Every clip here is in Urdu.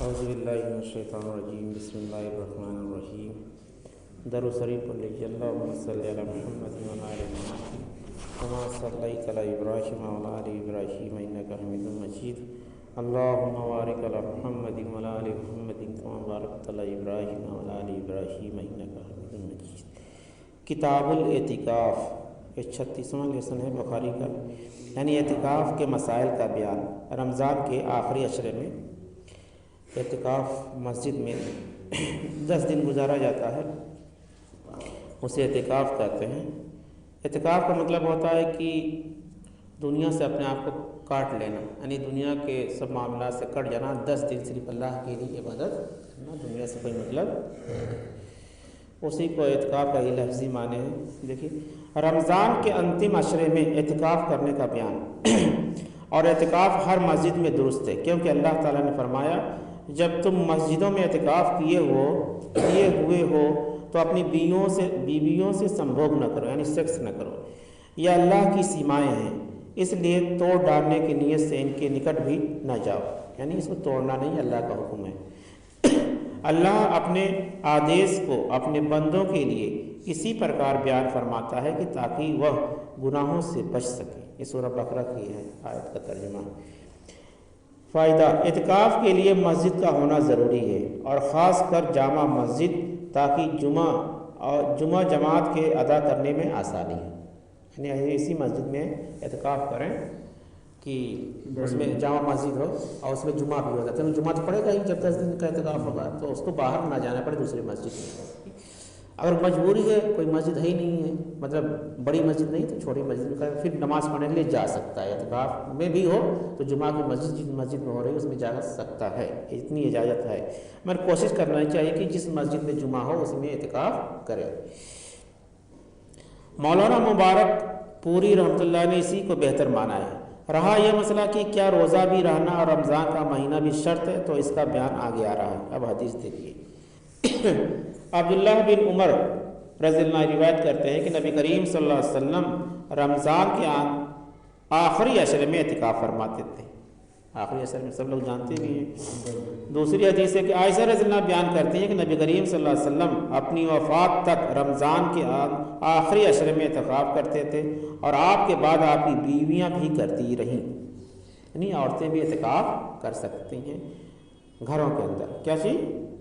اعوذ باللہ من الشیطان الرجیم بسم اللہ الرحمن الرحیم درود شریف پڑھ لیجیے اللہم صلی علی محمد وعلی آل محمد کما صلیت علی ابراہیم وعلی آل ابراہیم انک حمید مجید اللہم بارک علی محمد وعلی آل محمد کما بارکت علی ابراہیم وعلی آل ابراہیم انک حمید مجید۔ کتاب الاعتکاف، یہ 36واں لیسن ہے بخاری کا، یعنی اعتکاف کے مسائل کا بیان۔ رمضان کے آخری عشرے میں اعتکاف مسجد میں 10 دن گزارا جاتا ہے، اسے اعتکاف کہتے ہیں۔ اعتکاف کا مطلب ہوتا ہے کہ دنیا سے اپنے آپ کو کاٹ لینا، یعنی دنیا کے سب معاملات سے کٹ جانا، 10 دن صرف اللہ کے لیے عبادت کرنا، دنیا سے کوئی مطلب اسی کو اعتکاف کا یہ لفظی معنی ہے۔ دیکھیے، رمضان کے انتم عشرے میں اعتکاف کرنے کا بیان، اور اعتکاف ہر مسجد میں درست ہے، کیونکہ اللہ تعالیٰ نے فرمایا جب تم مسجدوں میں اعتکاف کیے ہوئے ہو تو اپنی بیویوں سے سنبھوگ نہ کرو، یعنی سیکس نہ کرو، یہ اللہ کی سیمائیں ہیں، اس لیے توڑ ڈالنے کی نیت سے ان کے نکٹ بھی نہ جاؤ، یعنی اس کو توڑنا نہیں، اللہ کا حکم ہے۔ اللہ اپنے آدیش کو اپنے بندوں کے لیے اسی پرکار بیان فرماتا ہے کہ تاکہ وہ گناہوں سے بچ سکے۔ یہ سورہ بقرہ کی ہے آیت کا ترجمہ۔ فائدہ، اعتکاف کے لیے مسجد کا ہونا ضروری ہے، اور خاص کر جامع مسجد، تاکہ جمعہ جماعت کے ادا کرنے میں آسانی ہے، یعنی اسی مسجد میں اعتکاف کریں کہ اس میں جامع مسجد ہو اور اس میں جمعہ بھی ہو جاتا ہے۔ جمعہ تو پڑے گا ہی، جب 10 دن کا اعتکاف ہوگا تو اس کو باہر نہ جانا پڑے دوسری مسجد میں۔ اگر مجبوری ہے، کوئی مسجد ہے ہی نہیں ہے، مطلب بڑی مسجد نہیں تو چھوٹی مسجد میں پھر نماز پڑھنے کے لیے جا سکتا ہے۔ اعتکاف میں بھی ہو تو جمعہ کی مسجد جس مسجد میں ہو رہی ہے اس میں جا سکتا ہے، اتنی اجازت ہے، مگر کوشش کرنا چاہیے کہ جس مسجد میں جمعہ ہو اس میں اعتکاف کرے۔ مولانا مبارک پوری رحمۃ اللہ نے اسی کو بہتر مانا ہے۔ رہا یہ مسئلہ کہ کیا روزہ بھی رہنا اور رمضان کا مہینہ بھی شرط ہے، تو اس کا بیان آگے آ رہا ہے۔ اب حدیث دیکھیے، عبداللہ بن عمر رضی اللہ عنہ روایت کرتے ہیں کہ نبی کریم صلی اللہ علیہ وسلم رمضان کے آخری عشرے میں اعتکاف فرماتے تھے۔ آخری عشرے میں سب لوگ جانتے بھی ہیں۔ دوسری حدیث ہے کہ عائشہ رضی اللہ عنہ بیان کرتی ہیں کہ نبی کریم صلی اللہ علیہ وسلم اپنی وفات تک رمضان کے آخری عشرے میں اعتکاف کرتے تھے، اور آپ کے بعد آپ کی بیویاں بھی کرتی رہیں، یعنی عورتیں بھی اعتکاف کر سکتی ہیں گھروں کے اندر۔ کیا چیز؟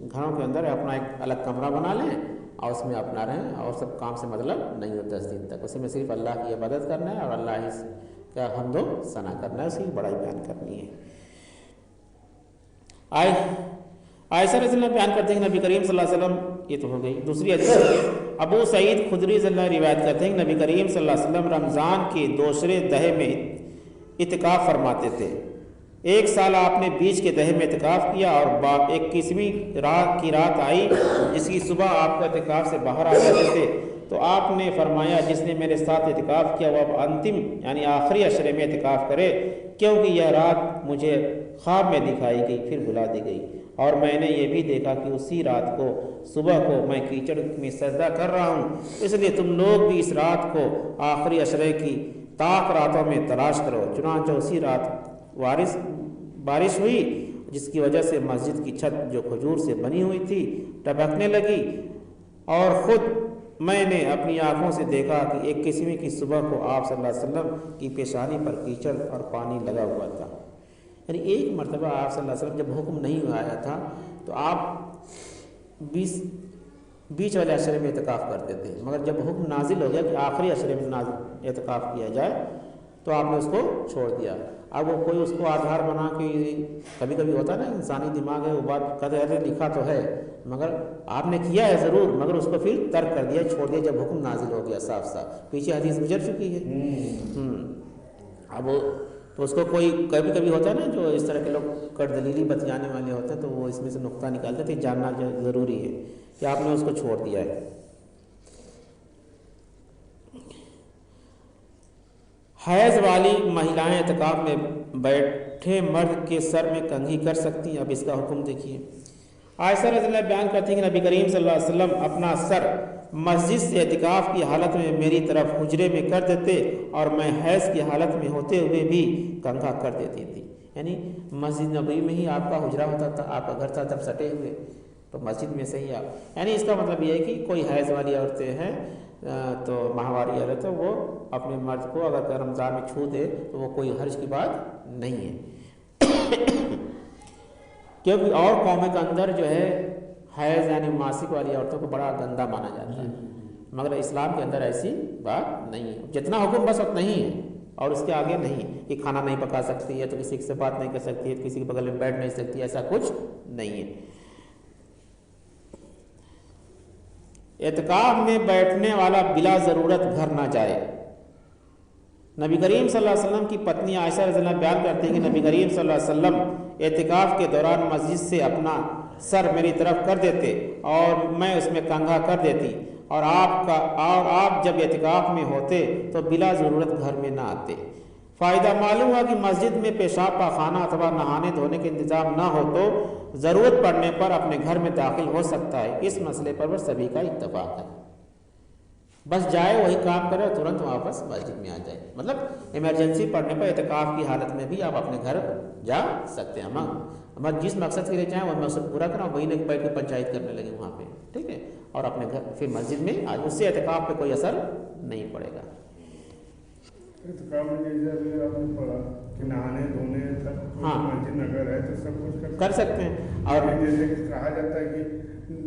گھروں کے اندر اپنا ایک الگ کمرہ بنا لیں اور اس میں اپنا رہیں، اور سب کام سے مطلب نہیں ہو 10 دن تک، اس میں صرف اللہ کی عبادت کرنا ہے اور اللہ ہی کا حمد و ثنا کرنا ہے، اس کی بڑائی بیان کرنی ہے۔ عائشہ رضی اللہ بیان کرتے ہیں کہ نبی کریم صلی اللہ علیہ وسلم، یہ تو ہو گئی۔ دوسری حدیث ابو سعید خدری رضی اللہ روایت کرتے ہیں کہ نبی کریم صلی اللہ علیہ وسلم رمضان کے دوسرے دہے میں اعتکاف فرماتے تھے۔ 1 سال آپ نے بیچ کے دہے میں اعتکاف کیا، اور 21ویں رات کی رات آئی جس کی صبح آپ کو اعتکاف سے باہر آ جاتے تھے، تو آپ نے فرمایا جس نے میرے ساتھ اعتکاف کیا وہ اب انتم یعنی آخری عشرے میں اعتکاف کرے، کیونکہ یہ رات مجھے خواب میں دکھائی گئی، پھر بلا دی گئی، اور میں نے یہ بھی دیکھا کہ اسی رات کو صبح کو میں کیچڑ میں سجدہ کر رہا ہوں، اس لیے تم لوگ بھی اس رات کو آخری عشرے کی طاق راتوں میں تلاش کرو۔ چنانچہ اسی رات بارش ہوئی، جس کی وجہ سے مسجد کی چھت جو کھجور سے بنی ہوئی تھی ٹپکنے لگی، اور خود میں نے اپنی آنکھوں سے دیکھا کہ 21ویں کی صبح کو آپ صلی اللہ علیہ وسلم کی پیشانی پر کیچڑ اور پانی لگا ہوا تھا۔ یعنی ایک مرتبہ آپ صلی اللہ علیہ وسلم جب حکم نہیں آیا تھا تو آپ بیچ والے عشرے میں اعتکاف کرتے تھے، مگر جب حکم نازل ہو گیا کہ آخری عشرے میں اعتکاف کیا جائے تو آپ نے اس کو چھوڑ دیا۔ اب وہ کوئی اس کو آدھار بنا کے، کبھی کبھی ہوتا ہے نا انسانی دماغ ہے، وہ بات کہتے ہیں لکھا تو ہے مگر آپ نے کیا ہے ضرور، مگر اس کو پھر ترک کر دیا، چھوڑ دیا جب حکم نازل ہو گیا صاف صاف۔ پیچھے حدیث گزر چکی ہے۔ اب تو اس کو کوئی کبھی کبھی ہوتا ہے نا جو اس طرح کے لوگ کٹ دلیلی بتلانے والے ہوتے ہیں، تو وہ اس میں سے نقطہ نکالتے تھے، جاننا ضروری ہے کہ آپ نے اس کو چھوڑ دیا ہے۔ حیض والی مہیلائیں اعتکاف میں بیٹھے مرد کے سر میں کنگھی کر سکتی ہیں۔ اب اس کا حکم دیکھیے، عائشہ رضی اللہ بیان کرتی ہیں کہ نبی کریم صلی اللہ علیہ وسلم اپنا سر مسجد سے اعتکاف کی حالت میں میری طرف حجرے میں کر دیتے، اور میں حیض کی حالت میں ہوتے ہوئے بھی کنگھا کر دیتی تھی، یعنی مسجد نبوی میں ہی آپ کا حجرہ ہوتا تھا، آپ کا گھر تھا، تب سٹے ہوئے تو مسجد میں سے ہی آپ، یعنی اس کا مطلب یہ ہے کہ کوئی حیض والی عورتیں ہیں تو ماہواری عورت ہے، وہ اپنے مرد کو اگر رمضان میں چھو دے تو وہ کوئی حرج کی بات نہیں ہے کیونکہ اور قوموں کے اندر جو ہے حیض یعنی ماسک والی عورتوں کو بڑا گندا مانا جاتا ہے، مگر اسلام کے اندر ایسی بات نہیں ہے، جتنا حکم بس اتنا ہی ہے اور اس کے آگے نہیں کہ کھانا نہیں پکا سکتی ہے تو کسی سے بات نہیں کر سکتی ہے، کسی کے بغل میں بیٹھ نہیں سکتی، ایسا کچھ نہیں ہے۔ اعتکاف میں بیٹھنے والا بلا ضرورت گھر نہ جائے۔ نبی کریم صلی اللہ علیہ وسلم کی پتنی عائشہ رضی اللہ عنہا بیان کرتی ہے کہ نبی کریم صلی اللہ علیہ وسلم اعتکاف کے دوران مسجد سے اپنا سر میری طرف کر دیتے اور میں اس میں کنگھا کر دیتی، اور آپ جب اعتکاف میں ہوتے تو بلا ضرورت گھر میں نہ آتے۔ فائدہ معلوم ہوا کہ مسجد میں پیشاب پاخانہ اتوا نہانے دھونے کے انتظام نہ ہو تو ضرورت پڑنے پر اپنے گھر میں داخل ہو سکتا ہے، اس مسئلے پر سبھی کا اتفاق ہے، بس جائے وہی کام کرے اور ترنت واپس مسجد میں آ جائے، مطلب ایمرجنسی پڑنے پر اعتکاف کی حالت میں بھی آپ اپنے گھر جا سکتے ہیں، ہم جس مقصد کے لیے جائیں وہ مقصد پورا کریں، وہی نہیں بیٹھ کے پنچایت کرنے لگے وہاں پہ، ٹھیک ہے، اور اپنے گھر پھر مسجد میں آج اس سے اعتکاف پہ کوئی اثر نہیں پڑے گا۔ اعتکاف میں جیسے ابھی آپ نے پڑھا کہ نہانے دھونے تک مسجد اگر ہے تو سب کچھ کر سکتے ہیں، اور جیسے کہا جاتا ہے کہ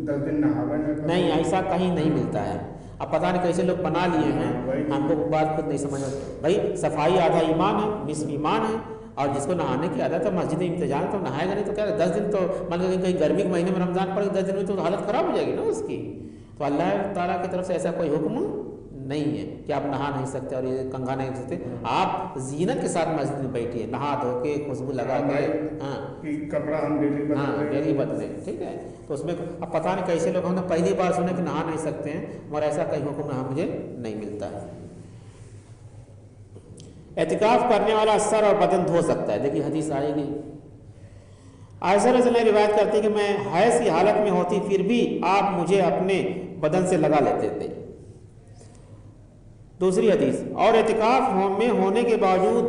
10 دن نہانا نہیں، ایسا کہیں نہیں ملتا ہے، اب پتہ نہیں کیسے لوگ بنا لیے ہیں، ہم کو بات خود نہیں سمجھ آتی، بھائی صفائی آدھا ایمان ہے، نصف ایمان ہے، اور جس کو نہانے کی عادت ہے مسجد میں انتظام تو نہائے گا نہیں تو کیا 10 دن تو مان لیں کہیں گرمی کے مہینے میں رمضان پڑے 10 دن میں تو حالت خراب ہو جائے گی نا اس کی، تو اللہ تعالیٰ کی طرف سے ایسا کوئی حکم نہیں ہے کہ آپ نہا نہیں سکتے اور یہ کنگھا نہیں سکتے، آپ زینت کے ساتھ مسجد میں بیٹھیے، نہا دھو کے خوشبو لگا کے، کپڑا ہم ڈیلی بدلیں، ٹھیک ہے، تو اس میں اب پتہ نہیں کیسے لوگ ہم نے پہلی بار سنے کہ نہا نہیں سکتے ہیں، مگر ایسا کہیں حکم مجھے نہیں ملتا ہے۔ اعتکاف کرنے والا سر اور بدن دھو سکتا ہے، دیکھیے حدیث آئے گی، عائشہ رضی اللہ عنہا روایت کرتی کہ میں حیض کی حالت میں ہوتی پھر بھی آپ مجھے اپنے بدن سے لگا لیتے تھے۔ دوسری حدیث، اور اعتکاف میں ہونے کے باوجود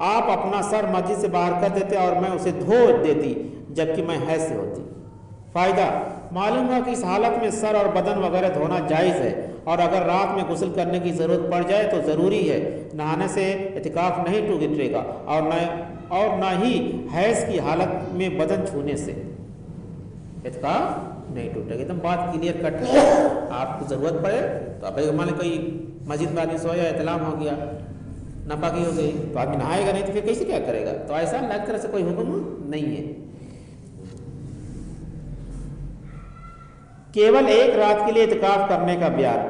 آپ اپنا سر مسجد سے باہر کر دیتے اور میں اسے دھو دیتی جبکہ میں حیض سے ہوتی۔ فائدہ معلوم ہوا کہ اس حالت میں سر اور بدن وغیرہ دھونا جائز ہے، اور اگر رات میں غسل کرنے کی ضرورت پڑ جائے تو ضروری ہے، نہانے سے اعتکاف نہیں ٹوٹے گا اور نہ ہی حیض کی حالت میں بدن چھونے سے اعتکاف نہیں ٹوٹے گا، ایک دم بات کلیئر کٹ ہے، آپ کو ضرورت پڑے تو اب مان لیں کوئی مسجد میں آدمی سویا احتلام ہو گیا، ناپاکی ہو گئی تو آدمی نہائے گا نہیں تو پھر کیسے کیا کرے گا، تو ایسا اللہ کی طرف سے کوئی حکم نہیں ہے۔ کیول ایک رات کے لیے اعتکاف کرنے کا بیان،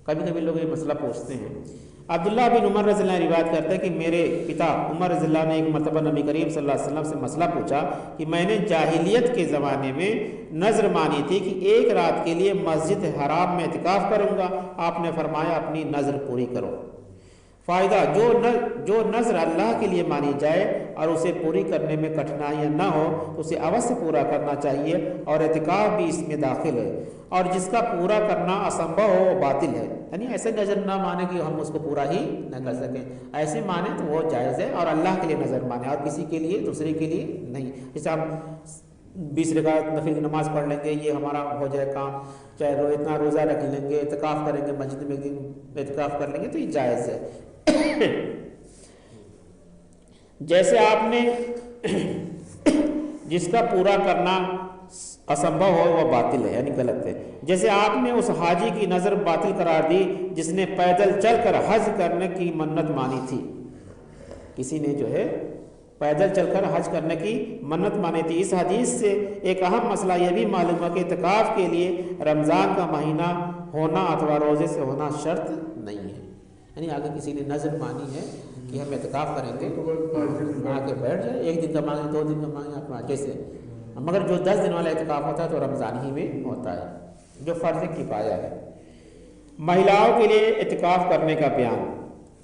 کبھی کبھی لوگ یہ مسئلہ پوچھتے ہیں۔ عبداللہ بن عمر رضی اللہ عنہ روایت کرتے ہیں کہ میرے پتا عمر رضی اللہ نے ایک مرتبہ نبی کریم صلی اللہ علیہ وسلم سے مسئلہ پوچھا کہ میں نے جاہلیت کے زمانے میں نذر مانی تھی کہ ایک رات کے لیے مسجد حرام میں اعتکاف کروں گا، آپ نے فرمایا اپنی نذر پوری کرو۔ فائدہ جو نذر اللہ کے لیے مانی جائے اور اسے پوری کرنے میں کٹھنائیاں نہ ہو تو اسے اوشیہ پورا کرنا چاہیے، اور اعتکاف بھی اس میں داخل ہے، اور جس کا پورا کرنا اسمبھو ہو وہ باطل ہے، یعنی ایسے نظر نہ مانے کہ ہم اس کو پورا ہی نہ کر سکیں، ایسے مانے تو وہ جائز ہے، اور اللہ کے لیے نظر مانے اور کسی کے لیے دوسرے کے لیے نہیں، جیسے ہم 20 رکعت نفل نماز پڑھ لیں گے یہ ہمارا ہو جائے کام، چاہے اتنا روزہ رکھ لیں گے، اعتکاف کریں گے مسجد میں ایک دن اعتکاف کر لیں گے تو یہ جائز ہے۔ جیسے آپ نے جس کا پورا کرنا اسمبھو ہو وہ باطل ہے، یعنی غلط ہے، جیسے آپ نے اس حاجی کی نظر باطل قرار دی جس نے پیدل چل کر حج کرنے کی منت مانی تھی، کسی نے جو ہے پیدل چل کر حج کرنے کی منت مانی تھی۔ اس حدیث سے ایک اہم مسئلہ یہ بھی معلوم ہے کہ اعتکاف کے لیے رمضان کا مہینہ ہونا اتوا روزے سے ہونا شرط نہیں ہے، یعنی اگر کسی نے نظر مانی ہے کہ ہم اعتکاف کریں گے آ کے بیٹھ جائے، ایک دن کا مانگیں 2 دن کا مانگیں اپنا جیسے، مگر جو 10 دن والا اعتکاف ہوتا ہے تو رمضان ہی میں ہوتا ہے جو فرض کفایہ ہے۔ مہیلاؤں کے لیے اعتکاف کرنے کا بیان،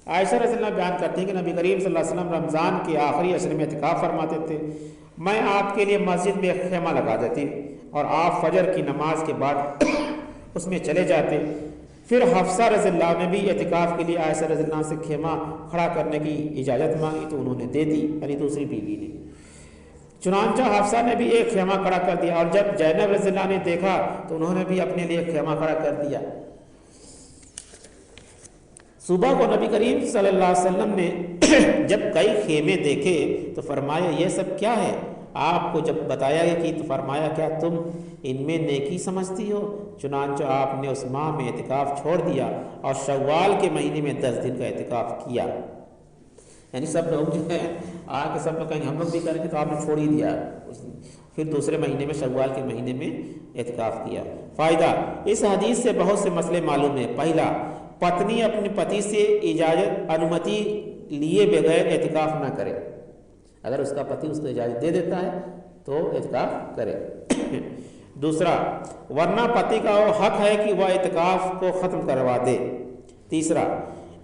عائشہ رضی اللہ عنہا بیان کرتی ہیں کہ نبی کریم صلی اللہ علیہ وسلم رمضان کے آخری عشر میں اعتکاف فرماتے تھے، میں آپ کے لیے مسجد میں ایک خیمہ لگا دیتی اور آپ فجر کی نماز کے بعد اس میں چلے جاتے، پھر حفصہ رضی اللہ نے بھی اعتکاف کے لیے عائشہ رضی اللہ سے خیمہ کھڑا کرنے کی اجازت مانگی تو انہوں نے دے دی، یعنی دوسری بیوی نے۔ چنانچہ حفصہ نے بھی ایک خیمہ کھڑا کر دیا، اور جب زینب رضی اللہ نے دیکھا تو انہوں نے بھی اپنے لیے ایک خیمہ کھڑا کر دیا۔ صبح کو نبی کریم صلی اللہ علیہ وسلم نے جب کئی خیمے دیکھے تو فرمایا یہ سب کیا ہے؟ آپ کو جب بتایا گیا کہ تو فرمایا کیا تم ان میں نیکی سمجھتی ہو؟ چنانچہ آپ نے اس ماہ میں اعتکاف چھوڑ دیا اور شوال کے مہینے میں 10 دن کا اعتکاف کیا۔ یعنی سب لوگ جو ہے آ کے سب لوگ کہیں ہم لوگ بھی کریں گے تو آپ نے چھوڑ ہی دیا، پھر دوسرے مہینے میں شوال کے مہینے میں اعتکاف کیا۔ فائدہ، اس حدیث سے بہت سے مسئلے معلوم ہیں۔ پہلا، پتنی اپنے پتی سے اجازت انومتی لیے بغیر اعتکاف نہ کرے، اگر اس کا پتی اس کو اجازت دے دیتا ہے تو اعتکاف کرے۔ دوسرا، ورنہ پتی کا وہ حق ہے کہ وہ اعتکاف کو ختم کروا دے۔ تیسرا،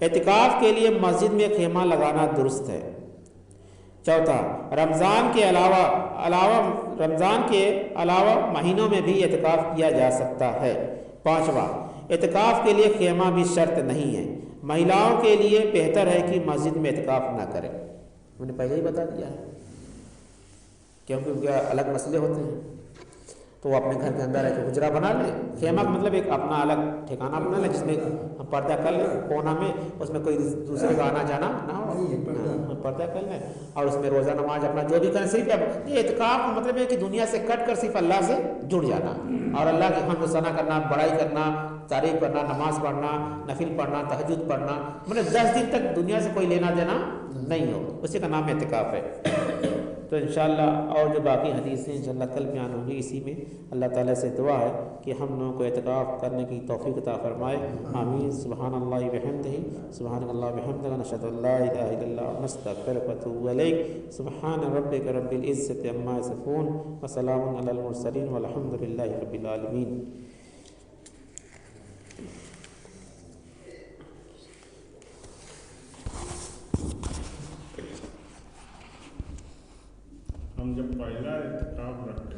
اعتکاف کے لیے مسجد میں خیمہ لگانا درست ہے۔ چوتھا، رمضان کے علاوہ مہینوں میں بھی اعتکاف کیا جا سکتا ہے۔ پانچواں، اعتکاف کے لیے خیمہ بھی شرط نہیں ہے، مہیلاؤں کے لیے بہتر ہے کہ مسجد میں اعتکاف نہ کرے۔ میں نے پہلے ہی بتا دیا ہے، کیونکہ ان کے الگ مسئلے ہوتے ہیں، تو وہ اپنے گھر کے اندر ایک حجرہ بنا لے۔ خیمہ کا مطلب ایک اپنا الگ ٹھکانہ بنا لے جس میں پردہ کر لیں کونا میں، اس میں کوئی دوسرے کا آنا جانا نہ ہو، پردہ کر لیں، اور اس میں روزہ نماز اپنا جو بھی کریں۔ صرف یہ اعتکاف کا مطلب ہے کہ دنیا سے کٹ کر صرف اللہ سے جڑ جانا، اور اللہ کی حمد و ثنا کرنا، بڑائی کرنا، تعریف کرنا، نماز پڑھنا، نفل پڑھنا، تہجد پڑھنا، مطلب 10 دن تک دنیا سے کوئی لینا دینا نہیں ہو، اسی کا نام اعتکاف ہے۔ تو انشاءاللہ اور جو باقی حدیثیں انشاءاللہ کل بیان ہوں گی، اسی میں اللہ تعالیٰ سے دعا ہے کہ ہم لوگوں کو اعتکاف کرنے کی توفیق عطا فرمائے، آمین۔ سبحان اللہ وبحمدہ، سبحان اللہ وبحمدہ، نشہد ان لا الہ الا اللہ، نستغفرک ونتوب الیک۔ سبحان ربک رب العزۃ عما یصفون، وسلام علی المرسلین، والحمد للہ رب العالمین۔ ہم جب پہلا اعتکاف رکھتے